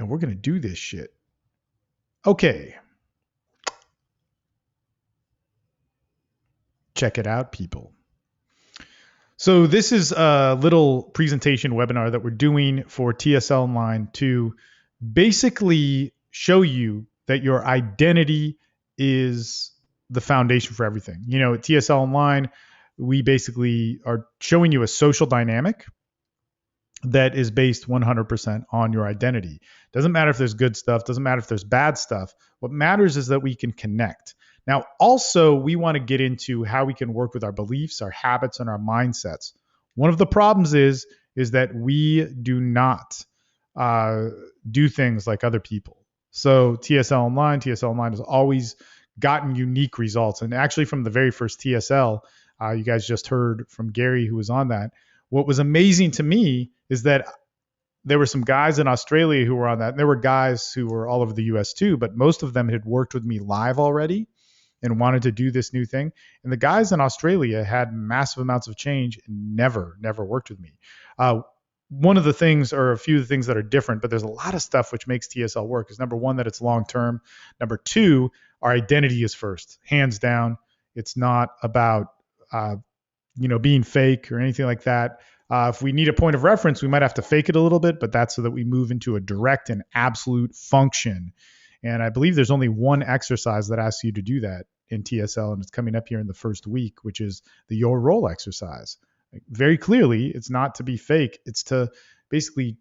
and we're going to do this shit. Okay. Check it out, people. So this is a little presentation webinar that we're doing for TSL Online to basically show you that your identity is the foundation for everything. You know, at TSL Online, we basically are showing you a social dynamic that is based 100% on your identity. Doesn't matter if there's good stuff, doesn't matter if there's bad stuff. What matters is that we can connect. Now, also, we want to get into how we can work with our beliefs, our habits, and our mindsets. One of the problems is that we do not do things like other people. So TSL Online has always gotten unique results. And actually, from the very first TSL, you guys just heard from Gary, who was on that. What was amazing to me is that there were some guys in Australia who were on that. And there were guys who were all over the US too, but most of them had worked with me live already and wanted to do this new thing. And the guys in Australia had massive amounts of change and never worked with me. One of the things, or a few of the things that are different, but there's a lot of stuff which makes TSL work, is number one, that it's long-term. Number two, our identity is first, hands down. It's not about, being fake or anything like that. If we need a point of reference, we might have to fake it a little bit, but that's so that we move into a direct and absolute function. And I believe there's only one exercise that asks you to do that in TSL, and it's coming up here in the first week, which is the Your Role exercise. Very clearly, it's not to be fake. It's to basically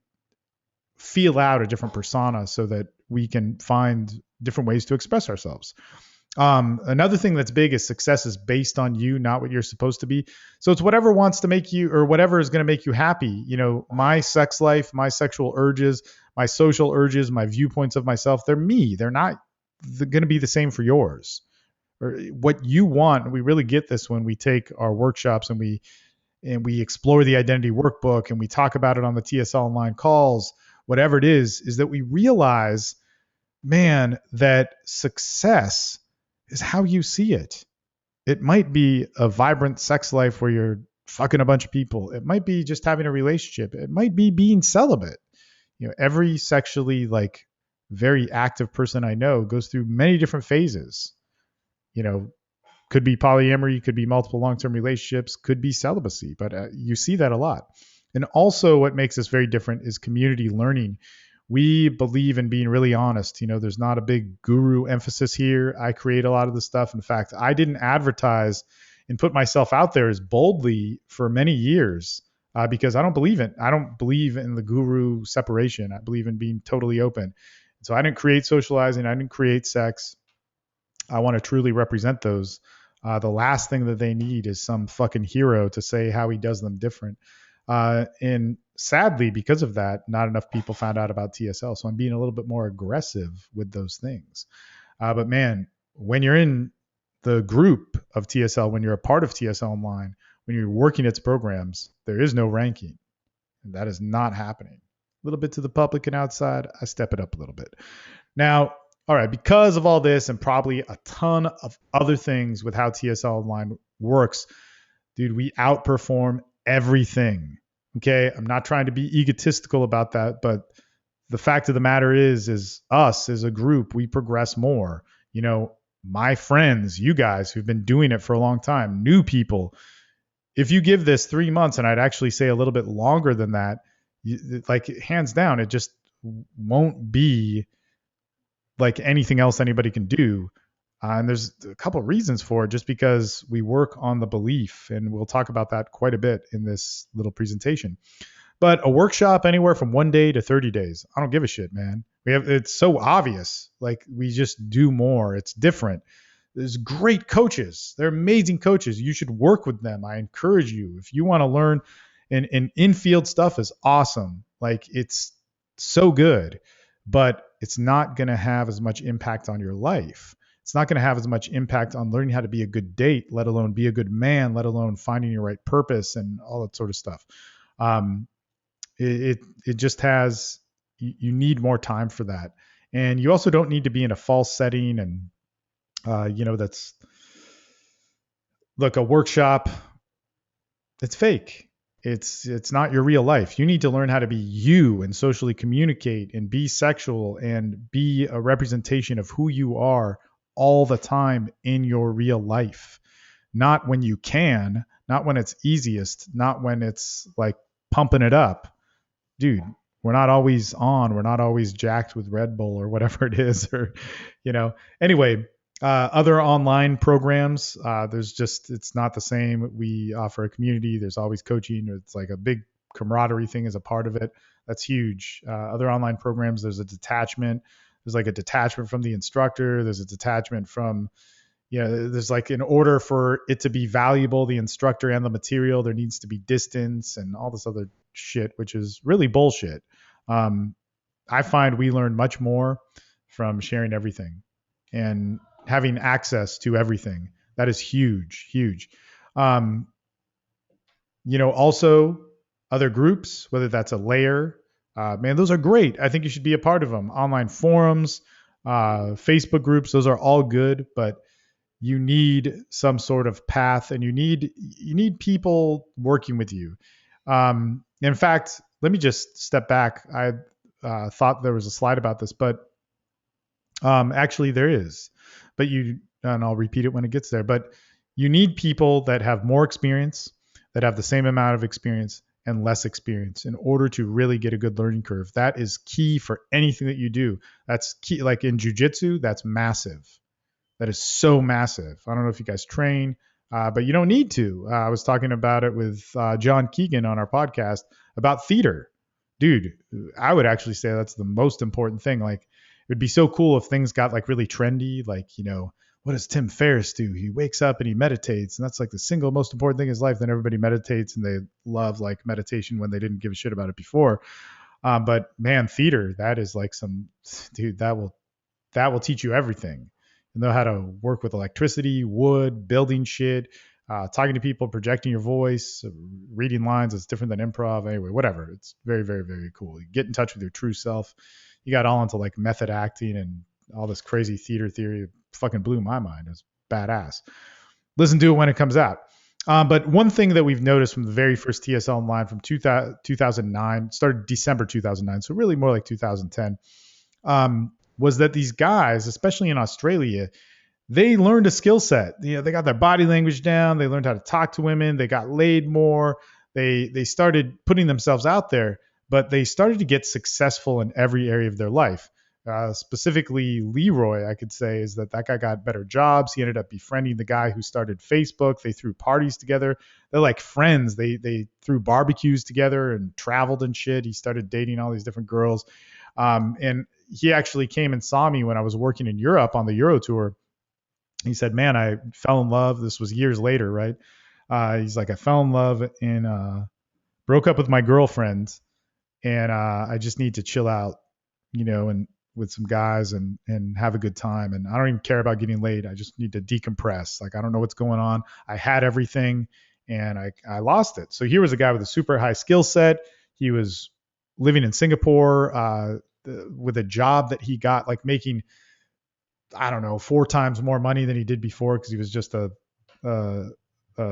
feel out a different persona so that we can find different ways to express ourselves. Another thing that's big is success is based on you, not what you're supposed to be. So it's whatever wants to make you, or whatever is going to make you happy. You know, my sex life, my sexual urges, my social urges, my viewpoints of myself, they're me. They're not going to be the same for yours. Or what you want. We really get this when we take our workshops and we explore the identity workbook and we talk about it on the TSL Online calls. Whatever it is that we realize, man, that success is how you see it. It might be a vibrant sex life where you're fucking a bunch of people. It might be just having a relationship. It might be being celibate. You know, every sexually very active person I know goes through many different phases. You know, could be polyamory, could be multiple long-term relationships, could be celibacy, but you see that a lot. And also what makes us very different is community learning. We believe in being really honest. You know, there's not a big guru emphasis here. I create a lot of the stuff. In fact, I didn't advertise and put myself out there as boldly for many years because I don't believe in the guru separation. I believe in being totally open. So I didn't create socializing. I didn't create sex. I want to truly represent those. The last thing that they need is some fucking hero to say how he does them different. And sadly, because of that, not enough people found out about TSL. So I'm being a little bit more aggressive with those things. But man, when you're in the group of TSL, when you're a part of TSL Online, when you're working its programs, there is no ranking. And that is not happening. A little bit to the public and outside, I step it up a little bit. Now, all right, because of all this and probably a ton of other things with how TSL Online works, dude, we outperform everything. Okay. I'm not trying to be egotistical about that, but the fact of the matter is us as a group, we progress more. You know, my friends, you guys who've been doing it for a long time, new people, if you give this 3 months, and I'd actually say a little bit longer than that, hands down, it just won't be like anything else anybody can do. And there's a couple of reasons for it, just because we work on the belief, and we'll talk about that quite a bit in this little presentation. But a workshop anywhere from 1 day to 30 days, I don't give a shit, man. It's so obvious. Like, we just do more. It's different. There's great coaches. They're amazing coaches. You should work with them. I encourage you. If you want to learn, and in-field stuff is awesome. Like, it's so good, but it's not going to have as much impact on your life. It's not going to have as much impact on learning how to be a good date, let alone be a good man, let alone finding your right purpose and all that sort of stuff. It just has, you need more time for that. And you also don't need to be in a false setting. And, look, a workshop, it's fake. it's not your real life. You need to learn how to be you and socially communicate and be sexual and be a representation of who you are all the time in your real life. Not when you can, not when it's easiest, not when it's like pumping it up. Dude, we're not always on. We're not always jacked with Red Bull or whatever it is, or, anyway, other online programs, it's not the same. We offer a community. There's always coaching. It's like a big camaraderie thing as a part of it. That's huge. Other online programs, there's a detachment. There's like a detachment from the instructor. There's a detachment from, there's like, in order for it to be valuable, the instructor and the material, there needs to be distance and all this other shit, which is really bullshit. I find we learn much more from sharing everything and having access to everything. That is huge, huge. Also other groups, whether that's a layer, man, those are great. I think you should be a part of them. Online forums, Facebook groups, those are all good, but you need some sort of path, and you need people working with you. In fact, let me just step back. I thought there was a slide about this, but actually there is. And I'll repeat it when it gets there. But you need people that have more experience, that have the same amount of experience and less experience in order to really get a good learning curve. That is key for anything that you do. That's key. Like in jujitsu, that's massive. That is so massive. I don't know if you guys train, but you don't need to. I was talking about it with John Keegan on our podcast about theater. Dude, I would actually say that's the most important thing. Like, it would be so cool if things got like really trendy. Like, what does Tim Ferriss do? He wakes up and he meditates, and that's like the single most important thing in his life. Then everybody meditates, and they love like meditation when they didn't give a shit about it before. But man, theater, that is like dude, that will teach you everything. You know how to work with electricity, wood, building shit, talking to people, projecting your voice, reading lines. It's different than improv. Anyway, whatever. It's very, very, very cool. You get in touch with your true self. You got all into like method acting and all this crazy theater theory. It fucking blew my mind. It was badass. Listen to it when it comes out. But one thing that we've noticed from the very first TSL online from 2009, started December 2009, so really more like 2010, was that these guys, especially in Australia, they learned a skill set. They got their body language down. They learned how to talk to women. They got laid more. They started putting themselves out there, but they started to get successful in every area of their life. Specifically, Leroy, I could say, is that guy got better jobs. He ended up befriending the guy who started Facebook. They threw parties together. They're like friends. They threw barbecues together and traveled and shit. He started dating all these different girls. And he actually came and saw me when I was working in Europe on the Euro tour. He said, man, I fell in love. This was years later, right? He's like, I fell in love and broke up with my girlfriend, and I just need to chill out, and with some guys and have a good time. And I don't even care about getting laid. I just need to decompress. Like, I don't know what's going on. I had everything and I lost it. So here was a guy with a super high skill set. He was living in Singapore, with a job that he got, like making, I don't know, 4 times more money than he did before, because he was just a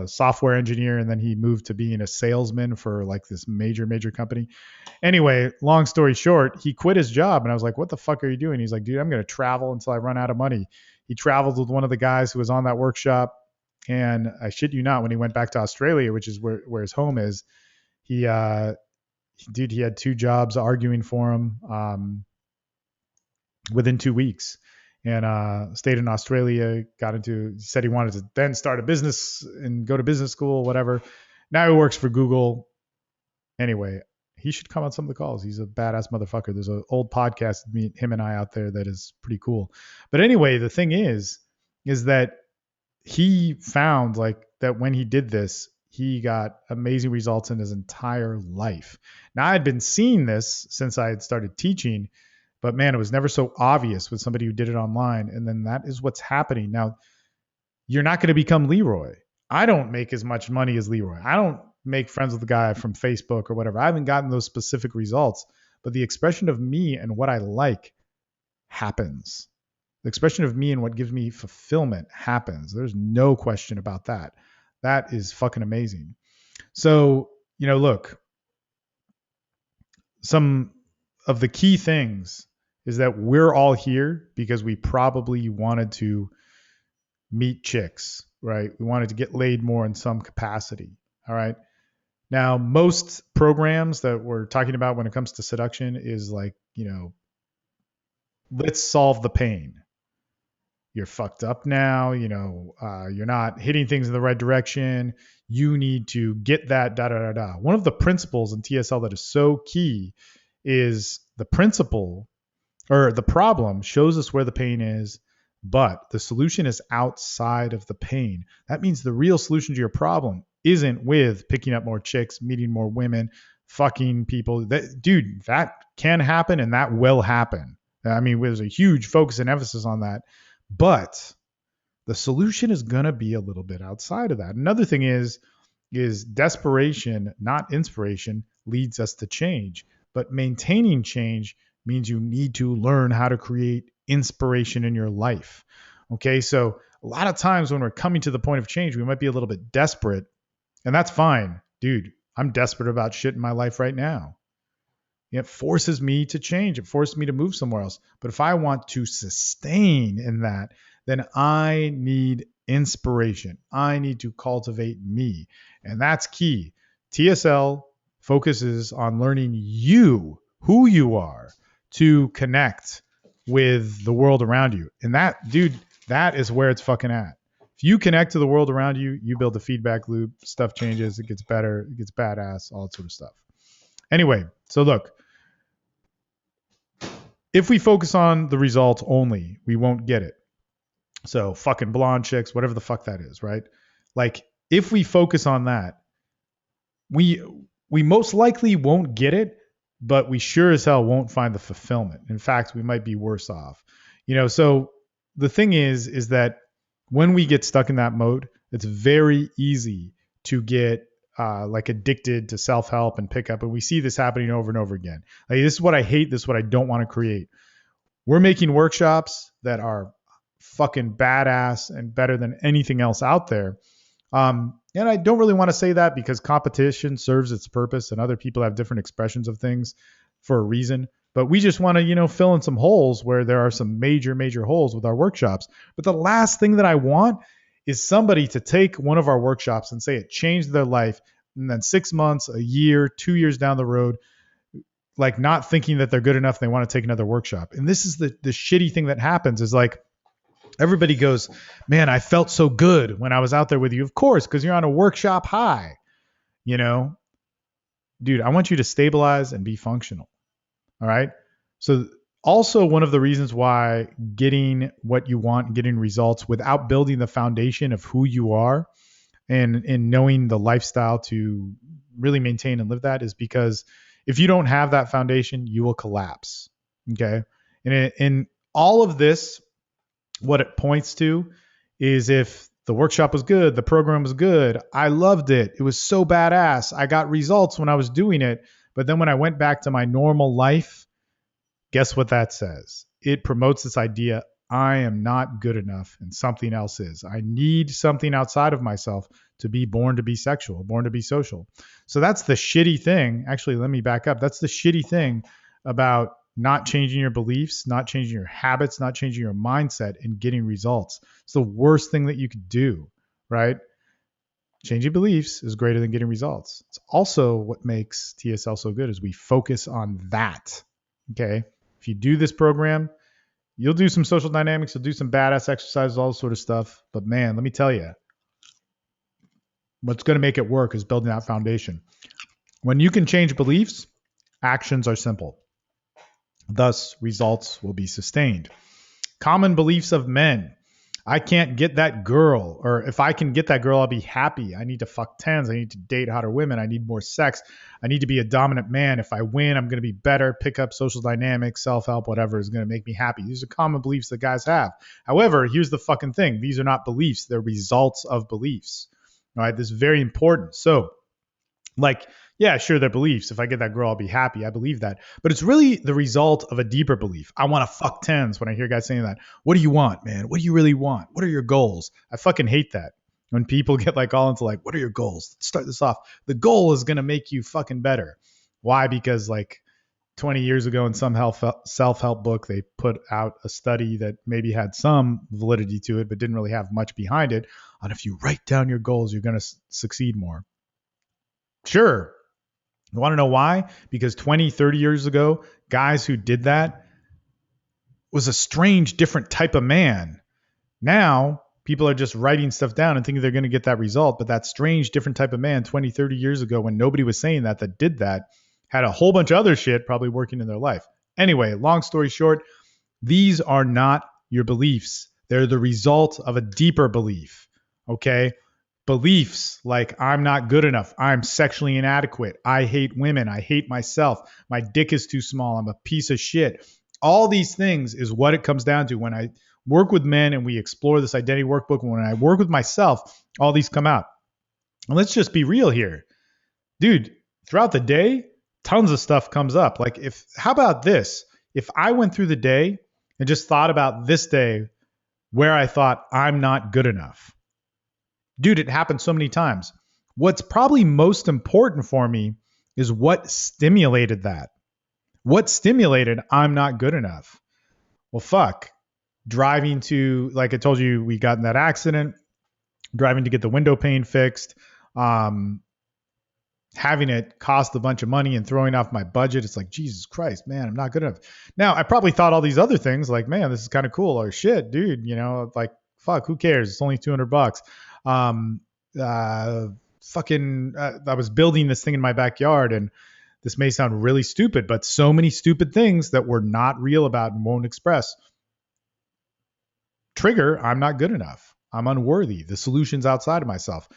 software engineer, and then he moved to being a salesman for like this major company. Anyway, long story short, he quit his job, and I was like, what the fuck are you doing? He's like, dude, I'm going to travel until I run out of money. He traveled with one of the guys who was on that workshop, and I shit you not, when he went back to Australia, which is where his home is, he had 2 jobs arguing for him within 2 weeks, and stayed in Australia. Said he wanted to then start a business and go to business school, whatever. Now he works for Google. Anyway, he should come on some of the calls. He's a badass motherfucker. There's an old podcast, him and I out there, that is pretty cool. But anyway, the thing is that he found like that when he did this, he got amazing results in his entire life. Now, I had been seeing this since I had started teaching, but man, it was never so obvious with somebody who did it online. And then that is what's happening. Now, you're not going to become Leroy. I don't make as much money as Leroy. I don't make friends with the guy from Facebook or whatever. I haven't gotten those specific results, but the expression of me and what I like happens. The expression of me and what gives me fulfillment happens. There's no question about that. That is fucking amazing. So, look, some of the key things is that we're all here because we probably wanted to meet chicks, right? We wanted to get laid more in some capacity. All right. Now, most programs that we're talking about when it comes to seduction is like, let's solve the pain. You're fucked up now. You're not hitting things in the right direction. You need to get that, da, da, da, da. One of the principles in TSL that is so key is the principle or the problem shows us where the pain is, but the solution is outside of the pain. That means the real solution to your problem isn't with picking up more chicks, meeting more women, fucking people. That can happen and that will happen. I mean, there's a huge focus and emphasis on that, but the solution is going to be a little bit outside of that. Another thing is desperation, not inspiration, leads us to change. But maintaining change means you need to learn how to create inspiration in your life. Okay, so a lot of times when we're coming to the point of change, we might be a little bit desperate, and that's fine. Dude, I'm desperate about shit in my life right now. It forces me to change. It forces me to move somewhere else. But if I want to sustain in that, then I need inspiration. I need to cultivate me. And that's key. TSL focuses on learning you, who you are, to connect with the world around you. And that, dude, that is where it's fucking at. If you connect to the world around you, you build a feedback loop, stuff changes, it gets better, it gets badass, all that sort of stuff. Anyway, so look, if we focus on the results only, we won't get it. So fucking blonde chicks, whatever the fuck that is, right? Like if we focus on that, we most likely won't get it, but we sure as hell won't find the fulfillment. In fact, we might be worse off. So the thing is that when we get stuck in that mode, it's very easy to get like addicted to self-help and pickup. And we see this happening over and over again. Like, this is what I hate. This is what I don't want to create. We're making workshops that are fucking badass and better than anything else out there. And I don't really want to say that because competition serves its purpose and other people have different expressions of things for a reason. But we just want to, fill in some holes where there are some major, major holes with our workshops. But the last thing that I want is somebody to take one of our workshops and say it changed their life. And then 6 months, a year, 2 years down the road, like not thinking that they're good enough, and they want to take another workshop. And this is the shitty thing that happens is like, everybody goes, man, I felt so good when I was out there with you. Of course, because you're on a workshop high, Dude, I want you to stabilize and be functional. All right. So also one of the reasons why getting what you want, getting results without building the foundation of who you are and knowing the lifestyle to really maintain and live that is because if you don't have that foundation, you will collapse. Okay. And in all of this, what it points to is if the workshop was good, the program was good, I loved it, it was so badass, I got results when I was doing it, but then when I went back to my normal life, guess what that says? It promotes this idea, I am not good enough and something else is. I need something outside of myself to be born to be sexual, born to be social. So that's the shitty thing. Actually, let me back up. That's the shitty thing about not changing your beliefs, not changing your habits, not changing your mindset and getting results. It's the worst thing that you could do, right? Changing beliefs is greater than getting results. It's also what makes TSL so good is we focus on that. Okay. If you do this program, you'll do some social dynamics, you'll do some badass exercises, all this sort of stuff. But man, let me tell you, what's going to make it work is building that foundation. When you can change beliefs, actions are simple. Thus, results will be sustained. Common beliefs of men. I can't get that girl, or if I can get that girl, I'll be happy. I need to fuck tens. I need to date hotter women. I need more sex. I need to be a dominant man. If I win, I'm going to be better. Pick up social dynamics, self-help, whatever is going to make me happy. These are common beliefs that guys have. However, here's the fucking thing. These are not beliefs. They're results of beliefs. All right. This is very important. So, yeah, sure, they're beliefs. If I get that girl, I'll be happy. I believe that. But it's really the result of a deeper belief. I want to fuck tens when I hear guys saying that. What do you want, man? What do you really want? What are your goals? I fucking hate that. When people get like all into like, what are your goals? Let's start this off. The goal is going to make you fucking better. Why? Because like 20 years ago in some self-help book, they put out a study that maybe had some validity to it, but didn't really have much behind it on if you write down your goals, you're going to succeed more. Sure. You want to know why? Because 20, 30 years ago, guys who did that was a strange, different type of man. Now, people are just writing stuff down and thinking they're going to get that result. But that strange, different type of man 20, 30 years ago, when nobody was saying that did that, had a whole bunch of other shit probably working in their life. Anyway, long story short, these are not your beliefs. They're the result of a deeper belief. Okay? Beliefs like I'm not good enough, I'm sexually inadequate, I hate women, I hate myself, my dick is too small, I'm a piece of shit. All these things is what it comes down to. When I work with men and we explore this identity workbook, when I work with myself, all these come out. And let's just be real here. Dude, throughout the day, tons of stuff comes up. Like how about this? If I went through the day and just thought about this day where I thought I'm not good enough. Dude, it happened so many times. What's probably most important for me is what stimulated that. What stimulated I'm not good enough? Well, fuck. Driving to, like I told you, we got in that accident, driving to get the window pane fixed, having it cost a bunch of money and throwing off my budget. It's like, Jesus Christ, man, I'm not good enough. Now, I probably thought all these other things like, man, this is kind of cool, or shit, dude, like, fuck, who cares? It's only $200. I was building this thing in my backyard, and this may sound really stupid, but so many stupid things that we're not real about and won't express. Trigger, I'm not good enough. I'm unworthy. The solution's outside of myself.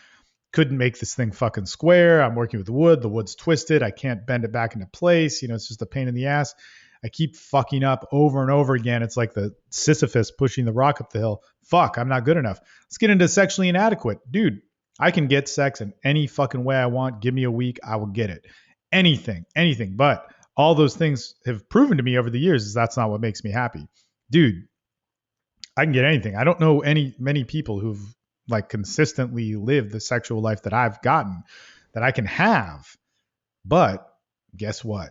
Couldn't make this thing fucking square. I'm working with wood. The wood's twisted. I can't bend it back into place. It's just a pain in the ass. I keep fucking up over and over again. It's like the Sisyphus pushing the rock up the hill. Fuck, I'm not good enough. Let's get into sexually inadequate. Dude, I can get sex in any fucking way I want. Give me a week, I will get it. Anything. But all those things have proven to me over the years is that's not what makes me happy. Dude, I can get anything. I don't know many people who've like consistently lived the sexual life that I've gotten, that I can have. But guess what?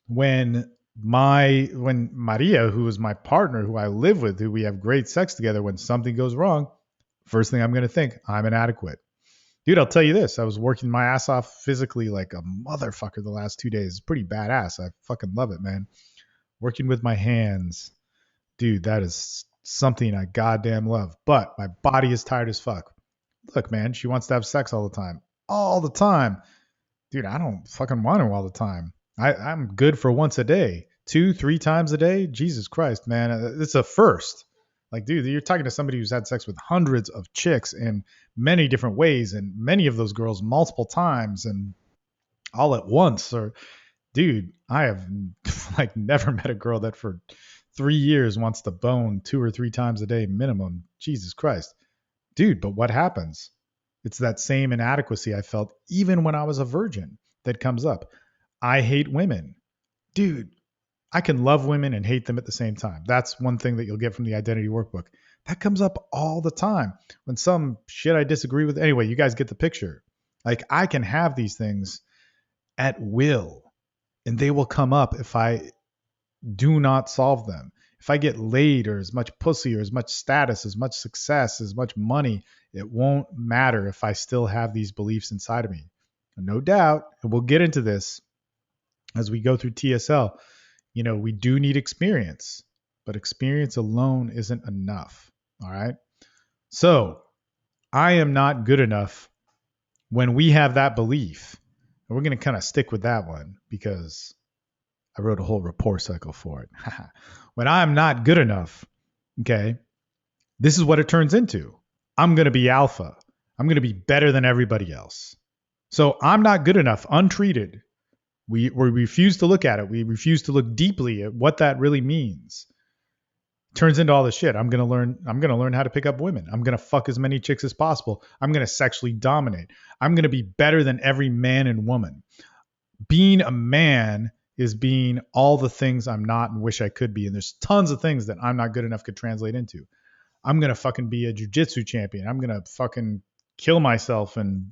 When Maria, who is my partner, who I live with, who we have great sex together, when something goes wrong, first thing I'm going to think, I'm inadequate. Dude, I'll tell you this. I was working my ass off physically like a motherfucker the last 2 days. It's pretty badass. I fucking love it, man. Working with my hands. Dude, that is something I goddamn love. But my body is tired as fuck. Look, man, she wants to have sex all the time. All the time. Dude, I don't fucking want to all the time. I'm good for once a day. 2-3 times a day? Jesus Christ, man. It's a first. Like, dude, you're talking to somebody who's had sex with hundreds of chicks in many different ways, and many of those girls multiple times and all at once. Or, dude, I have like never met a girl that for 3 years wants to bone 2 or 3 times a day minimum. Jesus Christ. Dude, but what happens? It's that same inadequacy I felt even when I was a virgin that comes up. I hate women. Dude, I can love women and hate them at the same time. That's one thing that you'll get from the identity workbook. That comes up all the time when some shit I disagree with. Anyway, you guys get the picture. Like, I can have these things at will, and they will come up if I do not solve them. If I get laid or as much pussy or as much status, as much success, as much money, it won't matter if I still have these beliefs inside of me. No doubt, and we'll get into this as we go through TSL. We do need experience, but experience alone isn't enough. All right. So I am not good enough when we have that belief. And we're going to kind of stick with that one because I wrote a whole report cycle for it. When I'm not good enough, okay, this is what it turns into. I'm going to be alpha. I'm going to be better than everybody else. So I'm not good enough, untreated. We refuse to look at it. We refuse to look deeply at what that really means. Turns into all this shit. I'm gonna learn how to pick up women. I'm gonna fuck as many chicks as possible. I'm gonna sexually dominate. I'm gonna be better than every man and woman. Being a man is being all the things I'm not and wish I could be. And there's tons of things that I'm not good enough could translate into. I'm going to fucking be a jujitsu champion. I'm going to fucking kill myself and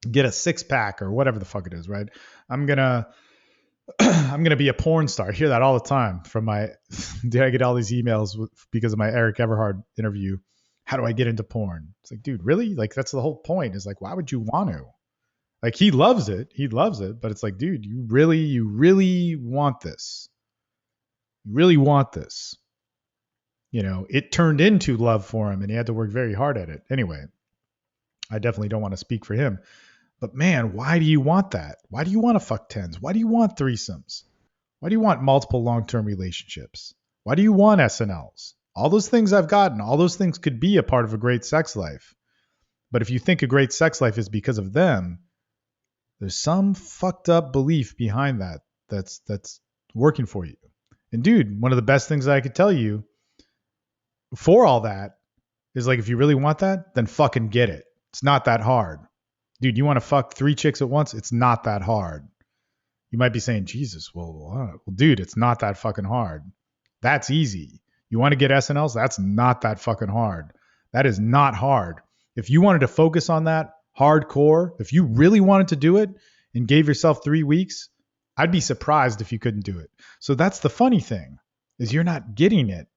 get a six pack or whatever the fuck it is, right? I'm going to I'm gonna be a porn star. I hear that all the time from my. Did I get all these emails because of my Eric Everhard interview? How do I get into porn? It's like, dude, really? Like that's the whole point. Is like, why would you want to? Like he loves it. He loves it, but it's like, dude, you really want this. You really want this. You know, it turned into love for him, and he had to work very hard at it. Anyway, I definitely don't want to speak for him. But man, why do you want that? Why do you want to fuck tens? Why do you want threesomes? Why do you want multiple long-term relationships? Why do you want SNLs? All those things I've gotten, all those things could be a part of a great sex life. But if you think a great sex life is because of them, there's some fucked up belief behind that that's working for you. And dude, one of the best things I could tell you for all that is like if you really want that, then fucking get it. It's not that hard. Dude, you want to fuck 3 chicks at once? It's not that hard. You might be saying, Jesus, well, dude, it's not that fucking hard. That's easy. You want to get SNLs? That's not that fucking hard. That is not hard. If you wanted to focus on that hardcore, if you really wanted to do it and gave yourself 3 weeks, I'd be surprised if you couldn't do it. So that's the funny thing, is you're not getting it.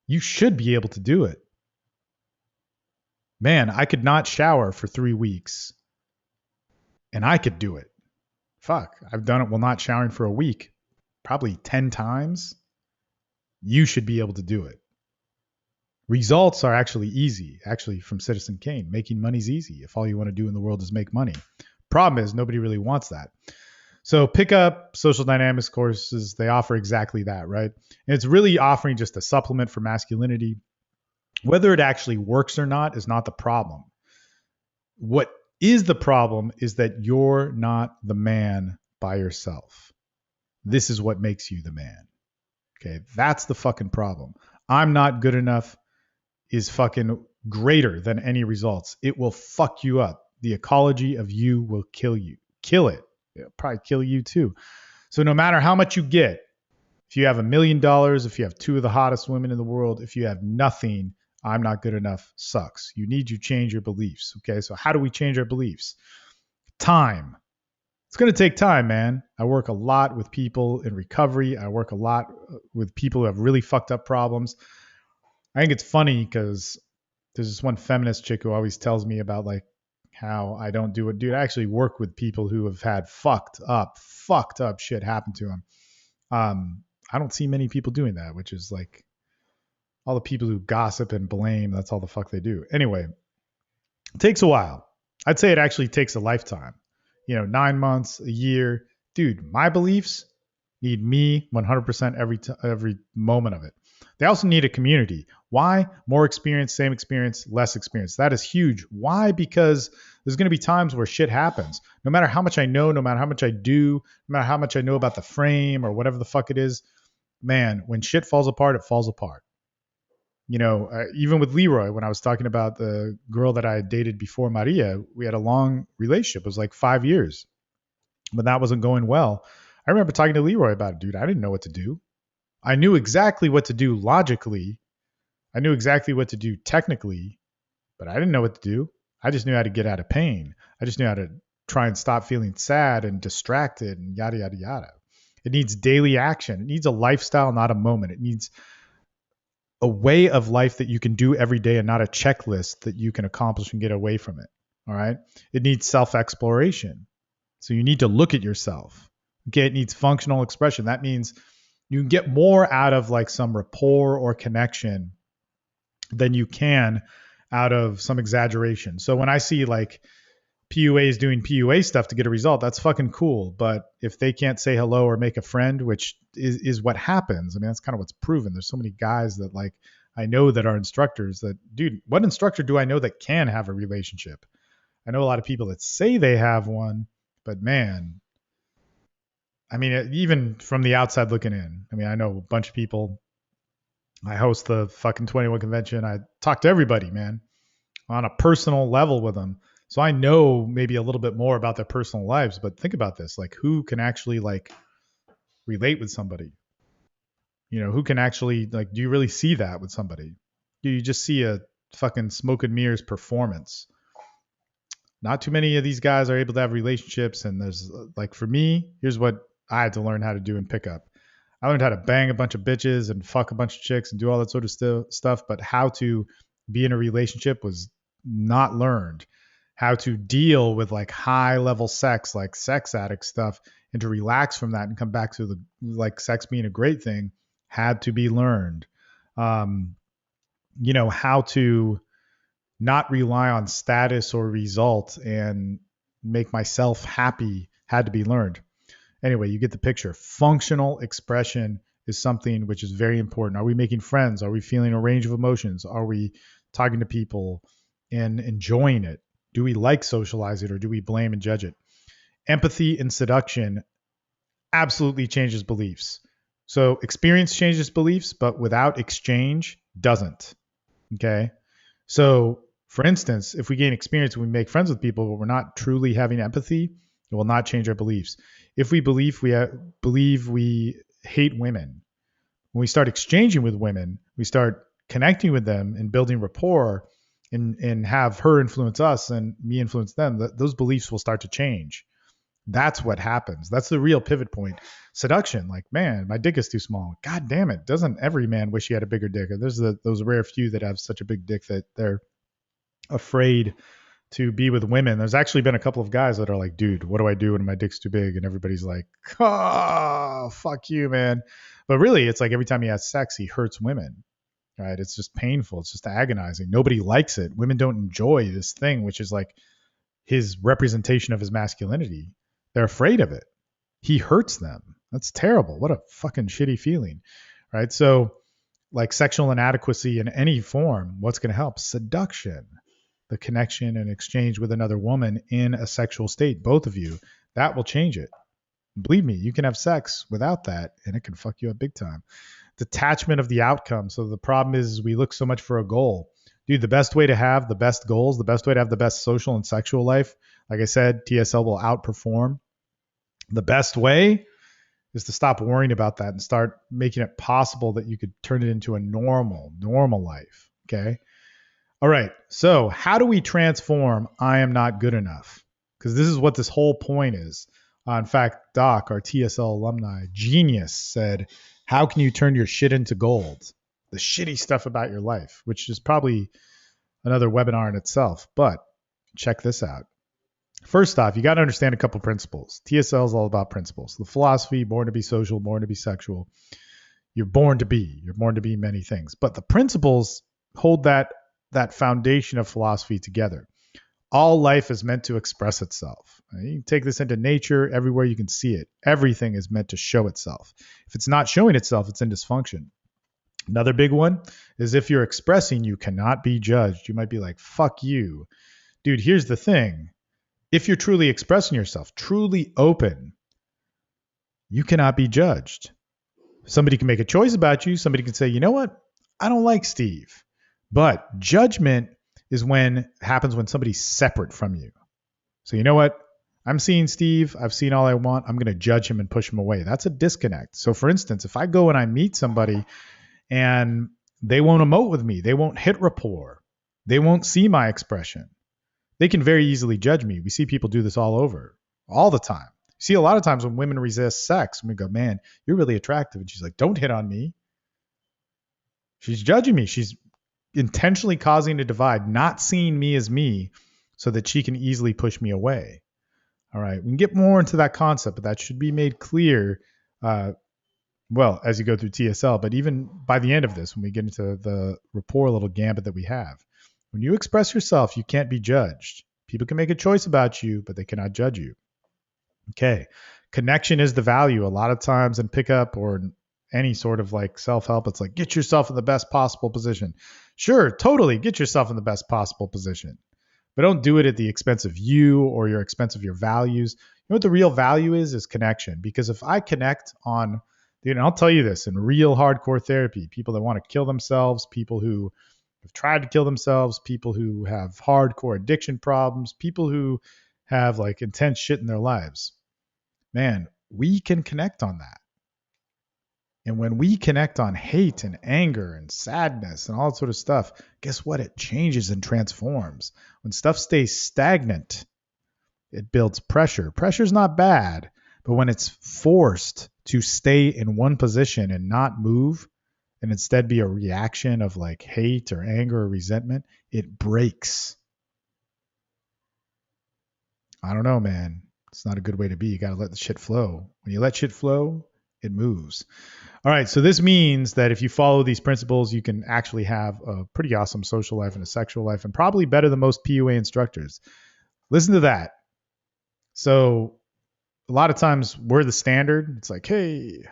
You should be able to do it. Man, I could not shower for 3 weeks and I could do it. Fuck, I've done it while not showering for a week, probably 10 times. You should be able to do it. Results are actually easy. Actually, from Citizen Kane, making money's easy if all you want to do in the world is make money. Problem is, nobody really wants that. So pick up social dynamics courses. They offer exactly that, right? And it's really offering just a supplement for masculinity. Whether it actually works or not is not the problem. What is the problem is that you're not the man by yourself. This is what makes you the man. Okay, that's the fucking problem. I'm not good enough is fucking greater than any results. It will fuck you up. The ecology of you will kill you. Kill it. It'll probably kill you too. So no matter how much you get, if you have $1 million, if you have 2 of the hottest women in the world, if you have nothing, I'm not good enough sucks. You need to change your beliefs. Okay, so how do we change our beliefs? Time. It's going to take time, man. I work a lot with people in recovery. I work a lot with people who have really fucked up problems. I think it's funny because there's this one feminist chick who always tells me about like how I don't do it. Dude, I actually work with people who have had fucked up shit happen to them. I don't see many people doing that, which is like all the people who gossip and blame. That's all the fuck they do. Anyway, it takes a while. I'd say it actually takes a lifetime. 9 months, a year. Dude, my beliefs need me 100% every moment of it. They also need a community. Why? More experience, same experience, less experience. That is huge. Why? Because there's going to be times where shit happens. No matter how much I know, no matter how much I do, no matter how much I know about the frame or whatever the fuck it is, man, when shit falls apart, it falls apart. Even with Leroy, when I was talking about the girl that I had dated before Maria, we had a long relationship. It was like 5 years, but that wasn't going well. I remember talking to Leroy about it, dude. I didn't know what to do. I knew exactly what to do logically. I knew exactly what to do technically, but I didn't know what to do. I just knew how to get out of pain. I just knew how to try and stop feeling sad and distracted and yada, yada, yada. It needs daily action. It needs a lifestyle, not a moment. It needs a way of life that you can do every day and not a checklist that you can accomplish and get away from it. All right. It needs self-exploration. So you need to look at yourself. Okay. It needs functional expression. That means you can get more out of like some rapport or connection than you can out of some exaggeration. So when I see like PUAs doing PUA stuff to get a result, that's fucking cool. But if they can't say hello or make a friend, which is what happens, I mean, that's kind of what's proven. There's so many guys that like I know that are instructors that, dude, what instructor do I know that can have a relationship? I know a lot of people that say they have one, but man, I mean, even from the outside looking in, I mean, I know a bunch of people. I host the fucking 21 convention. I talk to everybody, man, on a personal level with them. So I know maybe a little bit more about their personal lives, but think about this, like who can actually like relate with somebody? Who can actually like, do you really see that with somebody? You just see a fucking smoke and mirrors performance. Not too many of these guys are able to have relationships. And there's like, for me, here's what I had to learn how to do in pickup. I learned how to bang a bunch of bitches and fuck a bunch of chicks and do all that sort of stuff. But how to be in a relationship was not learned. How to deal with like high level sex, like sex addict stuff, and to relax from that and come back to the like sex being a great thing had to be learned. Um, how to not rely on status or result and make myself happy had to be learned. Anyway, you get the picture. Functional expression is something which is very important. Are we making friends? Are we feeling a range of emotions? Are we talking to people and enjoying it? Do we like socializing or do we blame and judge it? Empathy and seduction absolutely changes beliefs. So experience changes beliefs, but without exchange doesn't. Okay. So, for instance, if we gain experience and we make friends with people, but we're not truly having empathy, it will not change our beliefs. If we believe we hate women, when we start exchanging with women, we start connecting with them and building rapport, and have her influence us and me influence them. Those beliefs will start to change. That's what happens. That's the real pivot point. Seduction, like, man, my dick is too small. God damn it. Doesn't every man wish he had a bigger dick? There's those rare few that have such a big dick that they're afraid to be with women. There's actually been a couple of guys that are like, dude, what do I do when my dick's too big? And everybody's like, oh, fuck you, man. But really, it's like every time he has sex, he hurts women, right? It's just painful. It's just agonizing. Nobody likes it. Women don't enjoy this thing, which is like his representation of his masculinity. They're afraid of it. He hurts them. That's terrible. What a fucking shitty feeling, right? So, like sexual inadequacy in any form, what's going to help? Seduction, the connection and exchange with another woman in a sexual state, both of you, that will change it. Believe me, you can have sex without that and it can fuck you up big time. Detachment of the outcome. So the problem is we look so much for a goal. Dude, the best way to have the best goals, the best way to have the best social and sexual life, like I said, TSL will outperform. The best way is to stop worrying about that and start making it possible that you could turn it into a normal life. Okay. All right. So how do we transform I am not good enough? Because this is what this whole point is. In fact, Doc, our TSL alumni, genius, said, how can you turn your shit into gold? The shitty stuff about your life, which is probably another webinar in itself. But check this out. First off, you got to understand a couple principles. TSL is all about principles. The philosophy, born to be social, born to be sexual. You're born to be. You're born to be many things. But the principles hold that foundation of philosophy together. All life is meant to express itself. You can take this into nature, everywhere you can see it. Everything is meant to show itself. If it's not showing itself, it's in dysfunction. Another big one is if you're expressing, you cannot be judged. You might be like, fuck you. Dude, here's the thing. If you're truly expressing yourself, truly open, you cannot be judged. Somebody can make a choice about you. Somebody can say, you know what? I don't like Steve. But judgment is happens when somebody's separate from you. So you know what? I'm seeing Steve. I've seen all I want. I'm going to judge him and push him away. That's a disconnect. So for instance, if I go and I meet somebody and they won't emote with me, they won't hit rapport, they won't see my expression, they can very easily judge me. We see people do this all the time. You see a lot of times when women resist sex, and we go, man, you're really attractive. And she's like, don't hit on me. She's judging me. She's intentionally causing a divide, not seeing me as me so that she can easily push me away. All right. We can get more into that concept, but that should be made clear, as you go through TSL, but even by the end of this, when we get into the rapport little gambit that we have. When you express yourself, you can't be judged. People can make a choice about you, but they cannot judge you. Okay. Connection is the value. A lot of times in pickup or any sort of like self-help, it's like, get yourself in the best possible position. Sure, totally. Get yourself in the best possible position. But don't do it at the expense of you or your expense of your values. You know what the real value is connection. Because if I connect on, and I'll tell you this, in real hardcore therapy, people that want to kill themselves, people who have tried to kill themselves, people who have hardcore addiction problems, people who have like intense shit in their lives. Man, we can connect on that. And when we connect on hate and anger and sadness and all that sort of stuff, guess what? It changes and transforms. When stuff stays stagnant, it builds pressure. Pressure's not bad, but when it's forced to stay in one position and not move, and instead be a reaction of like hate or anger or resentment, it breaks. I don't know, man. It's not a good way to be. You got to let the shit flow. When you let shit flow, it moves. All right. So this means that if you follow these principles, you can actually have a pretty awesome social life and a sexual life, and probably better than most PUA instructors. Listen to that. So a lot of times we're the standard. It's like, hey,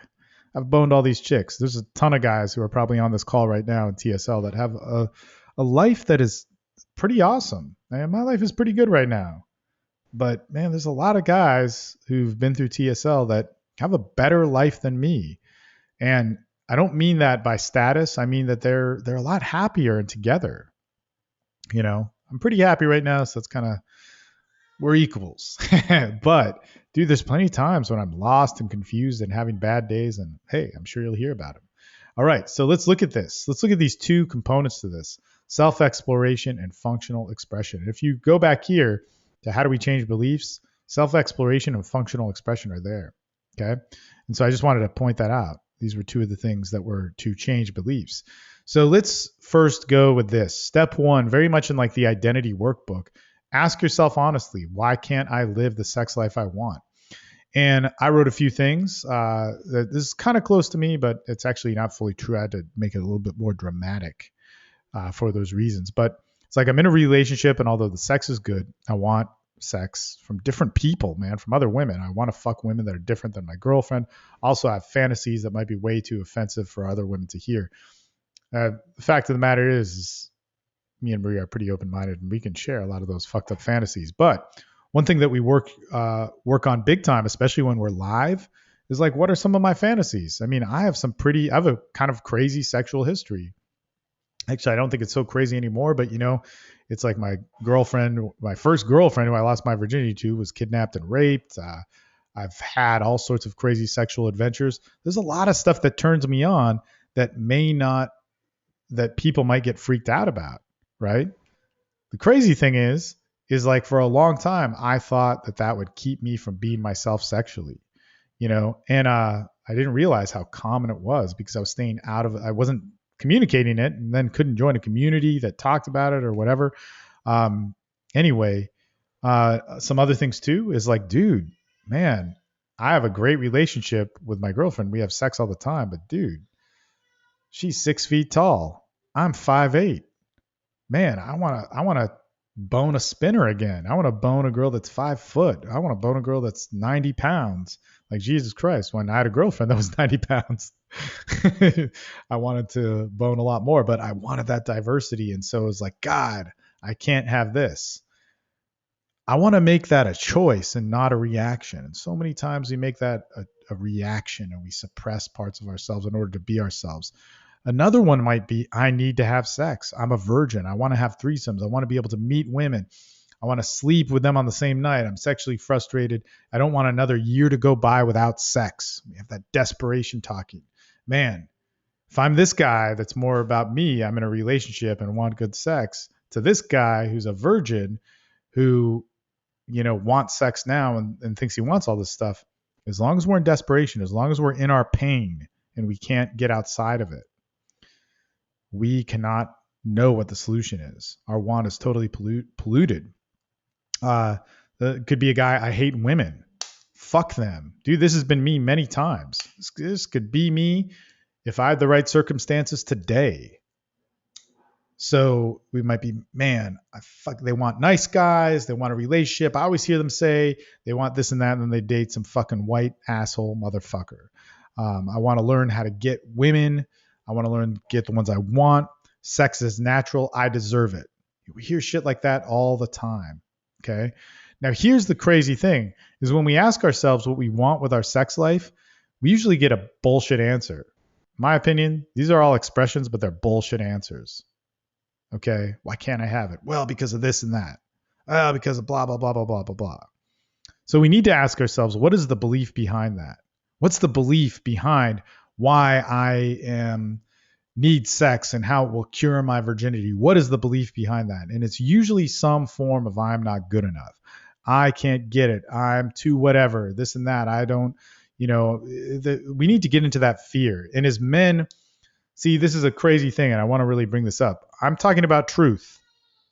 I've boned all these chicks. There's a ton of guys who are probably on this call right now in TSL that have a life that is pretty awesome. Man, my life is pretty good right now. But man, there's a lot of guys who've been through TSL that have a better life than me. And I don't mean that by status. I mean that they're a lot happier and together. You know, I'm pretty happy right now, so it's kind of we're equals. But dude, there's plenty of times when I'm lost and confused and having bad days, and hey, I'm sure you'll hear about them. All right, so let's look at this. Let's look at these two components to this: self-exploration and functional expression. And if you go back here to how do we change beliefs, self-exploration and functional expression are there. Okay. And so I just wanted to point that out. These were two of the things that were to change beliefs. So let's first go with this. Step one, very much in like the identity workbook. Ask yourself honestly, why can't I live the sex life I want? And I wrote a few things. This is kind of close to me, but it's actually not fully true. I had to make it a little bit more dramatic for those reasons. But it's like I'm in a relationship, and although the sex is good, I want sex from different people, man, from other women. I want to fuck women that are different than my girlfriend. Also, I have fantasies that might be way too offensive for other women to hear. The fact of the matter is me and Maria are pretty open-minded, and we can share a lot of those fucked up fantasies. But one thing that we work on big time, especially when we're live, is like, what are some of my fantasies? I mean, I have a kind of crazy sexual history. Actually, I don't think it's so crazy anymore, but it's like my first girlfriend who I lost my virginity to was kidnapped and raped. I've had all sorts of crazy sexual adventures. There's a lot of stuff that turns me on that that people might get freaked out about, right? The crazy thing is like for a long time, I thought that would keep me from being myself sexually, and I didn't realize how common it was because I was staying out of it. I wasn't communicating it, and then couldn't join a community that talked about it or whatever. Anyway, some other things too is like, dude, man, I have a great relationship with my girlfriend. We have sex all the time, but dude, she's 6 feet tall. I'm 5'8". Man, I want to bone a spinner again. I want to bone a girl that's 5 foot. I want to bone a girl that's 90 pounds. Like, Jesus Christ, when I had a girlfriend that was 90 pounds, I wanted to bone a lot more, but I wanted that diversity. And so it was like, God, I can't have this. I want to make that a choice and not a reaction. And so many times we make that a reaction, and we suppress parts of ourselves in order to be ourselves. Another one might be, I need to have sex. I'm a virgin. I want to have threesomes. I want to be able to meet women. I want to sleep with them on the same night. I'm sexually frustrated. I don't want another year to go by without sex. We have that desperation talking. Man, if I'm this guy that's more about me, I'm in a relationship and want good sex, to this guy who's a virgin who, wants sex now and thinks he wants all this stuff, as long as we're in desperation, as long as we're in our pain and we can't get outside of it, we cannot know what the solution is. Our want is totally polluted. It could be a guy, I hate women. Fuck them. Dude, this has been me many times. This could be me if I had the right circumstances today. So we might be, man, they want nice guys. They want a relationship. I always hear them say they want this and that, and then they date some fucking white asshole motherfucker. I want to learn how to get women. I want to learn to get the ones I want. Sex is natural. I deserve it. We hear shit like that all the time. Okay. Now, here's the crazy thing is when we ask ourselves what we want with our sex life, we usually get a bullshit answer. In my opinion, these are all expressions, but they're bullshit answers. Okay. Why can't I have it? Well, because of this and that. Because of blah, blah, blah, blah, blah, blah, blah. So we need to ask ourselves, what is the belief behind that? What's the belief behind why I am need sex and how it will cure my virginity. What is the belief behind that? And it's usually some form of I'm not good enough. I can't get it. I'm too whatever, this and that. I don't, we need to get into that fear. And as men, see, this is a crazy thing, and I want to really bring this up. I'm talking about truth.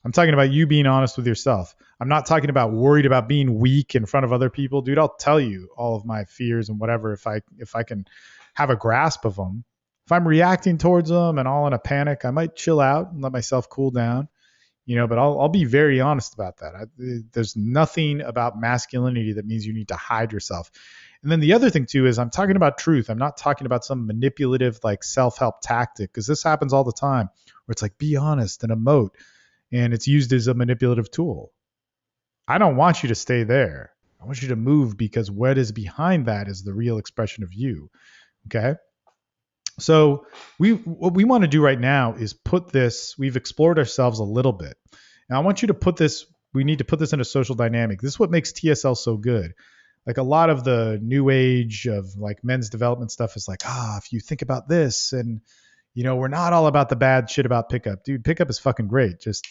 I'm talking about you being honest with yourself. I'm not talking about worried about being weak in front of other people. Dude, I'll tell you all of my fears and whatever if I can have a grasp of them. If I'm reacting towards them and all in a panic, I might chill out and let myself cool down, but I'll be very honest about that. There's nothing about masculinity that means you need to hide yourself. And then the other thing too is I'm talking about truth. I'm not talking about some manipulative like self-help tactic, because this happens all the time where it's like, be honest and emote, and it's used as a manipulative tool. I don't want you to stay there. I want you to move, because what is behind that is the real expression of you. Okay. So what we want to do right now is we've explored ourselves a little bit. And I want you to we need to put this in a social dynamic. This is what makes TSL so good. Like a lot of the new age of like men's development stuff is like, if you think about this, and we're not all about the bad shit about pickup. Dude, pickup is fucking great. Just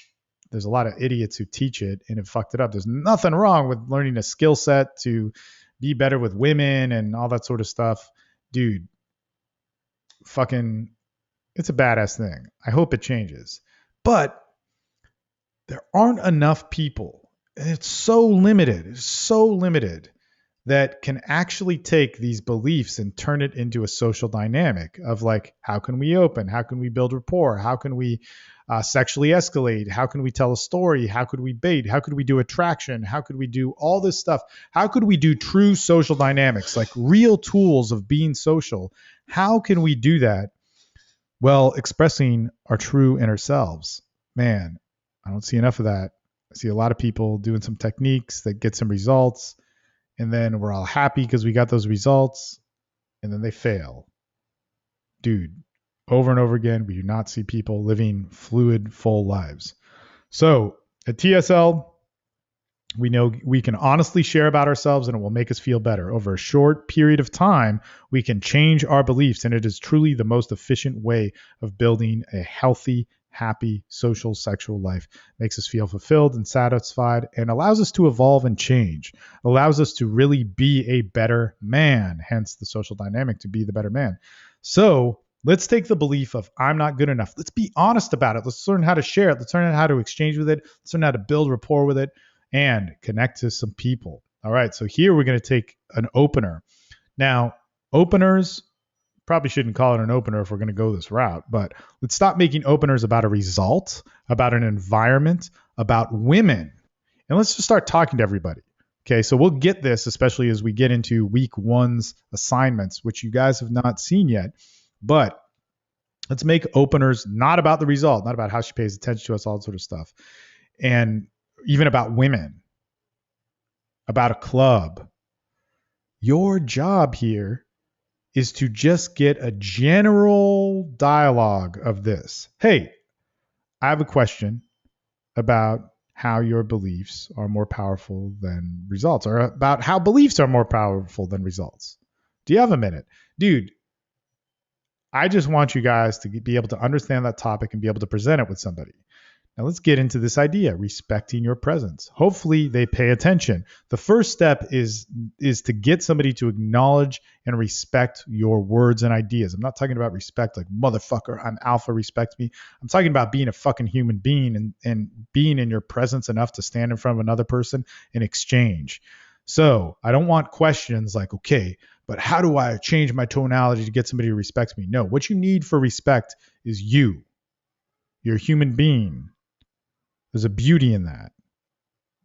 there's a lot of idiots who teach it and have fucked it up. There's nothing wrong with learning a skill set to be better with women and all that sort of stuff. Dude, fucking, it's a badass thing. I hope it changes. But there aren't enough people. And it's so limited that can actually take these beliefs and turn it into a social dynamic of like, how can we open? How can we build rapport? How can we sexually escalate? How can we tell a story? How could we bait? How could we do attraction? How could we do all this stuff? How could we do true social dynamics, like real tools of being social? How can we do that? Well, expressing our true inner selves. Man, I don't see enough of that. I see a lot of people doing some techniques that get some results, and then we're all happy because we got those results, and then they fail. Dude, over and over again, we do not see people living fluid, full lives. So at TSL, we know we can honestly share about ourselves, and it will make us feel better. Over a short period of time, we can change our beliefs, and it is truly the most efficient way of building a healthy, happy, social, sexual life. Makes us feel fulfilled and satisfied, and allows us to evolve and change. Allows us to really be a better man, hence the social dynamic, to be the better man. So let's take the belief of I'm not good enough. Let's be honest about it. Let's learn how to share it. Let's learn how to exchange with it. Let's learn how to build rapport with it and connect to some people. All right, so here we're going to take an opener. Now, openers, probably shouldn't call it an opener if we're going to go this route, but let's stop making openers about a result, about an environment, about women, and let's just start talking to everybody. Okay, so we'll get this, especially as we get into week one's assignments, which you guys have not seen yet, but let's make openers not about the result, not about how she pays attention to us, all that sort of stuff, and even about women, about a club. Your job here is to just get a general dialogue of this. Hey, I have a question about how your beliefs are more powerful than results, or about how beliefs are more powerful than results. Do you have a minute? Dude, I just want you guys to be able to understand that topic and be able to present it with somebody. Now let's get into this idea, respecting your presence. Hopefully they pay attention. The first step is to get somebody to acknowledge and respect your words and ideas. I'm not talking about respect like motherfucker, I'm alpha, respect me. I'm talking about being a fucking human being and being in your presence enough to stand in front of another person and exchange. So I don't want questions like, okay, but how do I change my tonality to get somebody to respect me? No, what you need for respect is you. You're a human being. There's a beauty in that.